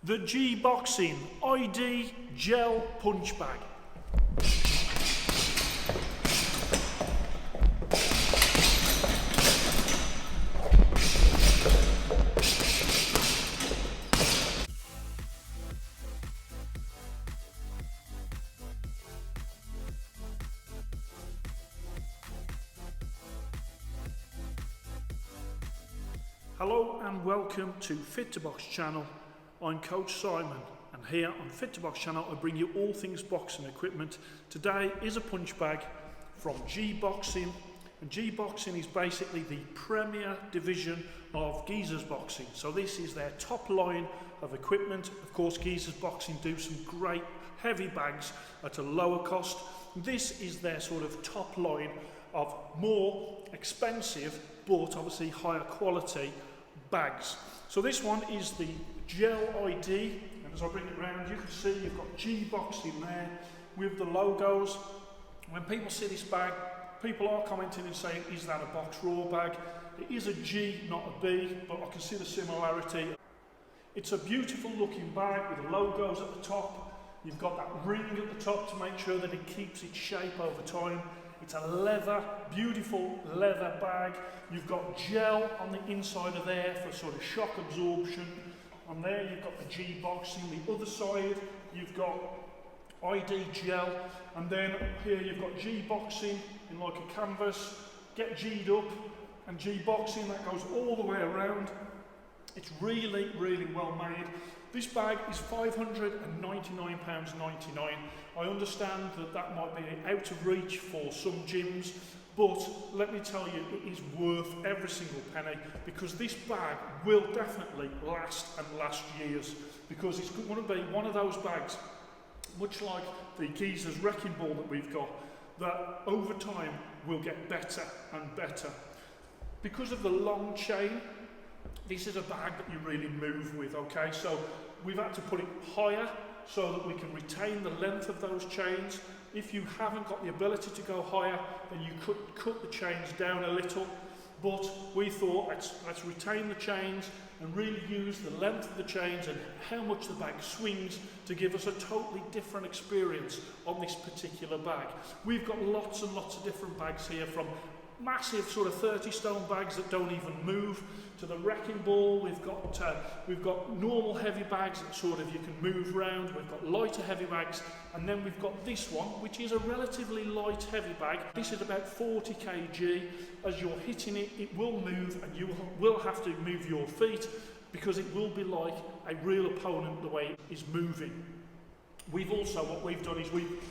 The G-Boxing ID Gel Punch Bag. Hello and welcome to Fit to Box channel. I'm Coach Simon, and here on Fit to Box channel I bring you all things boxing equipment. Today is a punch bag from G-Boxing, and G-Boxing is basically the premier division of Geezers Boxing. So this is their top line of equipment. Of course, Geezers Boxing do some great heavy bags at a lower cost. This is their sort of top line of more expensive but obviously higher quality bags. So this one is the Gel ID, and as I bring it around you can see you've got G-Boxing there with the logos. When people see this bag, people are commenting and saying, is that a box raw bag? It is a G, not a B, but I can see the similarity. It's a beautiful looking bag with the logos at the top. You've got that ring at the top to make sure that it keeps its shape over time. It's a leather, beautiful leather bag. You've got gel on the inside of there for sort of shock absorption. On there you've got the G-Boxing. The other side you've got ID gel, and then here you've got G-Boxing in like a canvas. Get G'd up, and G-Boxing, that goes all the way around. It's really, really well made. This bag is £599.99. I understand that that might be out of reach for some gyms, but let me tell you, it is worth every single penny, because this bag will definitely last and last years, because it's going to be one of those bags, much like the Geezers wrecking ball that we've got, that over time will get better and better. Because of the long chain, this is a bag that you really move with, okay? So we've had to put it higher so that we can retain the length of those chains. If you haven't got the ability to go higher, then you could cut the chains down a little. But we thought, let's retain the chains and really use the length of the chains and how much the bag swings to give us a totally different experience on this particular bag. We've got lots and lots of different bags here, from massive sort of 30-stone bags that don't even move to the wrecking ball. We've got normal heavy bags that sort of you can move around. We've got lighter heavy bags, and then we've got this one, which is a relatively light heavy bag. This is about 40 kg. As you're hitting it, it will move, and you will have to move your feet, because it will be like a real opponent the way it is moving. We've also, what we've done is we've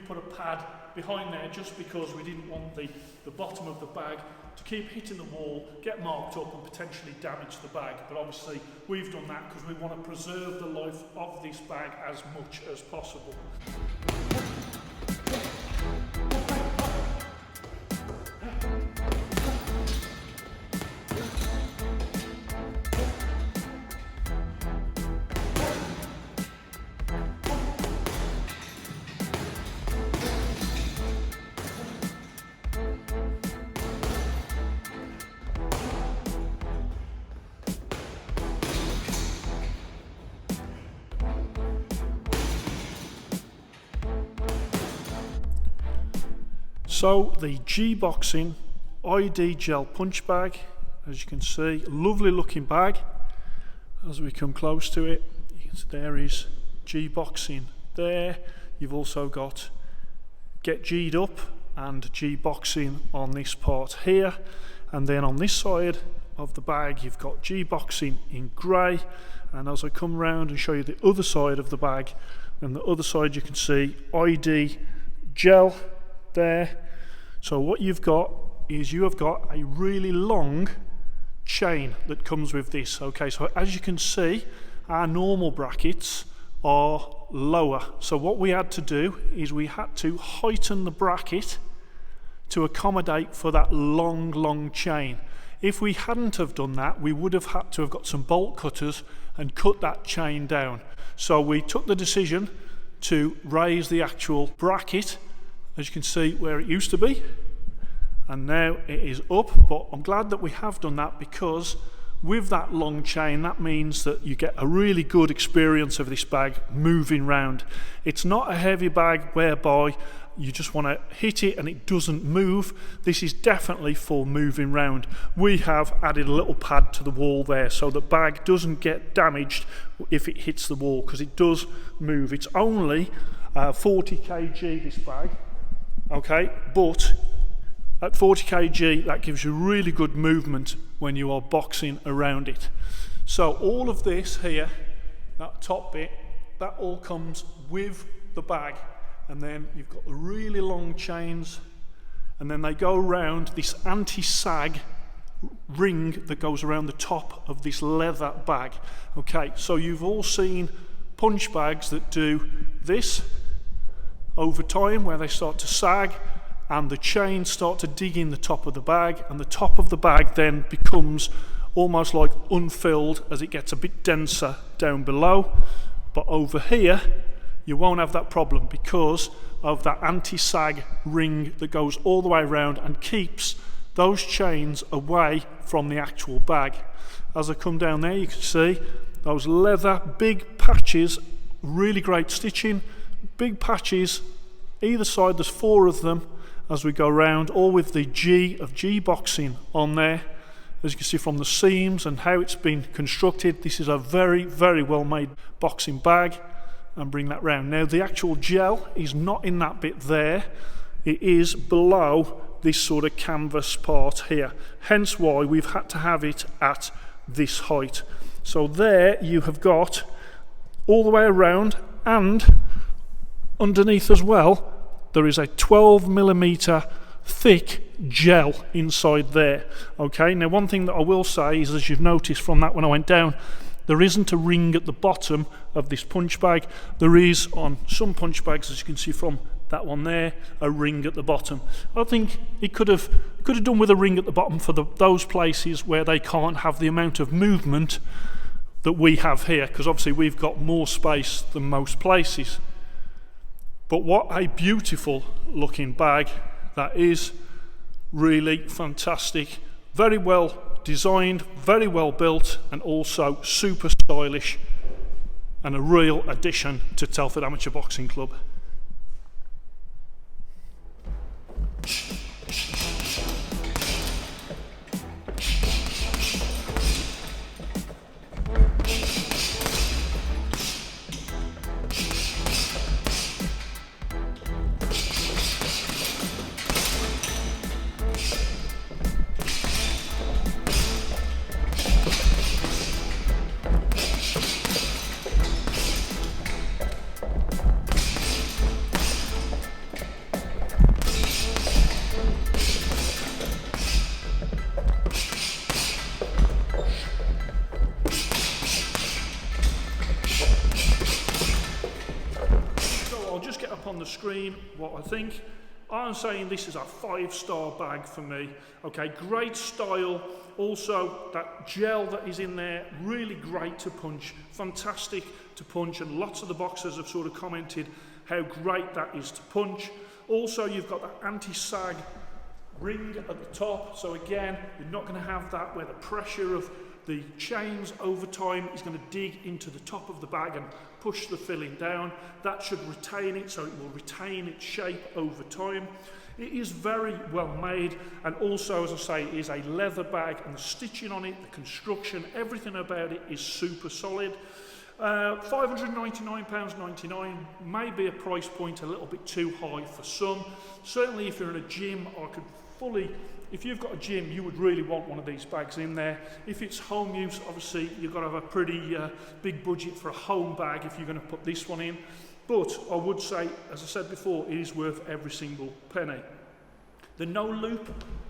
put a pad behind there, just because we didn't want the bottom of the bag to keep hitting the wall, get marked up and potentially damage the bag. But obviously we've done that because we want to preserve the life of this bag as much as possible. So the G-Boxing ID Gel Punch Bag, as you can see, lovely looking bag. As we come close to it, there is G-Boxing there. You've also got Get G'd Up and G-Boxing on this part here. And then on this side of the bag, you've got G-Boxing in grey. And as I come around and show you the other side of the bag, and the other side you can see ID Gel there. So what you've got is you have got a really long chain that comes with this. Okay, so as you can see, our normal brackets are lower. So what we had to do is we had to heighten the bracket to accommodate for that long chain. If we hadn't have done that, we would have had to have got some bolt cutters and cut that chain down. So we took the decision to raise the actual bracket, as you can see, where it used to be, and now it is up. But I'm glad that we have done that, because with that long chain, that means that you get a really good experience of this bag moving round. It's not a heavy bag whereby you just want to hit it and it doesn't move. This is definitely for moving round. We have added a little pad to the wall there so the bag doesn't get damaged if it hits the wall, because it does move. It's only 40 kg this bag, okay, but at 40 kg that gives you really good movement when you are boxing around it. So all of this here, that top bit, that all comes with the bag, and then you've got the really long chains, and then they go around this anti-sag ring that goes around the top of this leather bag. Okay, so you've all seen punch bags that do this over time, where they start to sag and the chains start to dig in the top of the bag, and the top of the bag then becomes almost like unfilled as it gets a bit denser down below. But over here you won't have that problem because of that anti-sag ring that goes all the way around and keeps those chains away from the actual bag. As I come down there, you can see those leather big patches, really great stitching, big patches either side. There's 4 of them as we go around, all with the G of G boxing on there. As you can see from the seams and how it's been constructed, this is a very, very well made boxing bag. And bring that round. Now the actual gel is not in that bit there, it is below this sort of canvas part here, hence why we've had to have it at this height. So there you have got all the way around, and underneath as well there is a 12mm thick gel inside there. Okay, now one thing that I will say is, as you've noticed from that when I went down, there isn't a ring at the bottom of this punch bag. There is on some punch bags, as you can see from that one there, a ring at the bottom. I think it could have done with a ring at the bottom for those places where they can't have the amount of movement that we have here, because obviously we've got more space than most places. But what a beautiful looking bag that is. Really fantastic, very well designed, very well built, and also super stylish, and a real addition to Telford Amateur Boxing Club. On the screen what I think. I'm saying this is a 5-star bag for me. Okay, great style, also that gel that is in there, really great to punch, fantastic to punch, and lots of the boxers have sort of commented how great that is to punch. Also you've got that anti-sag ring at the top, so again you're not going to have that where the pressure of the chains over time is going to dig into the top of the bag and push the filling down. That should retain it, so it will retain its shape over time. It is very well made, and also, as I say, it is a leather bag, and the stitching on it, the construction, everything about it is super solid. £599.99 may be a price point a little bit too high for some. Certainly if you're in a gym, if you've got a gym, you would really want one of these bags in there. If it's home use, obviously you've got to have a pretty big budget for a home bag if you're going to put this one in. But I would say, as I said before, it is worth every single penny. The no loop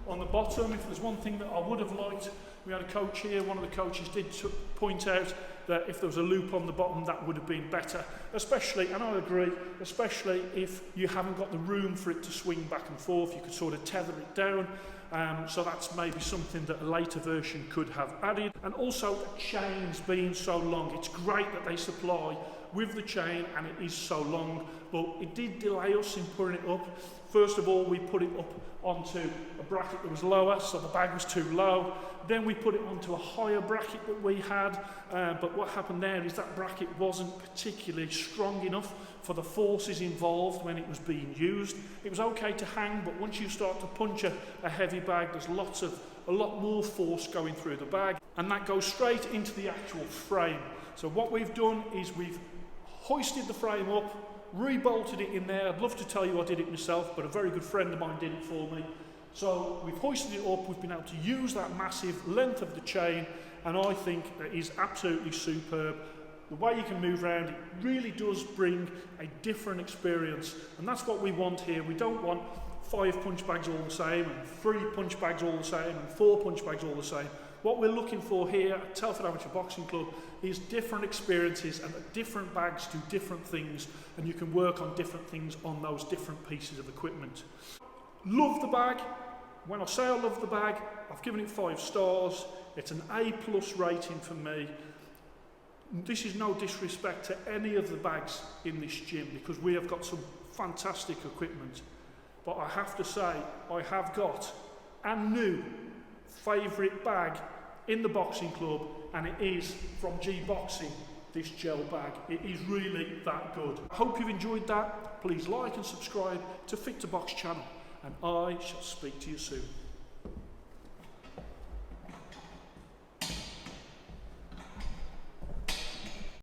on the bottom, if there's one thing that I would have liked, we had a coach here, one of the coaches did point out that if there was a loop on the bottom, that would have been better, especially, and I agree, especially if you haven't got the room for it to swing back and forth. You could sort of tether it down. so that's maybe something that a later version could have added. And also the chains being so long, it's great that they supply with the chain and it is so long, but it did delay us in putting it up. First of all, we put it up onto a bracket that was lower, so the bag was too low. Then we put it onto a higher bracket that we had, but what happened there is that bracket wasn't particularly strong enough for the forces involved when it was being used. It was okay to hang, but once you start to punch a heavy bag, there's a lot more force going through the bag, and that goes straight into the actual frame. So what we've done is we've hoisted the frame up, rebolted it in there. I'd love to tell you I did it myself, but a very good friend of mine did it for me. So we've hoisted it up, we've been able to use that massive length of the chain, and I think that is absolutely superb. The way you can move around, it really does bring a different experience, and that's what we want here. We don't want 5 punch bags all the same, and 3 punch bags all the same, and 4 punch bags all the same. What we're looking for here at Telford Amateur Boxing Club is different experiences, and different bags do different things, and you can work on different things on those different pieces of equipment. Love the bag. When I say I love the bag, I've given it 5 stars. It's an A+ rating for me. This is no disrespect to any of the bags in this gym, because we have got some fantastic equipment. But I have to say, I have got a new favourite bag in the boxing club, and it is from G Boxing, this gel bag. It is really that good. I hope you've enjoyed that. Please like and subscribe to Fit to Box channel, and I shall speak to you soon.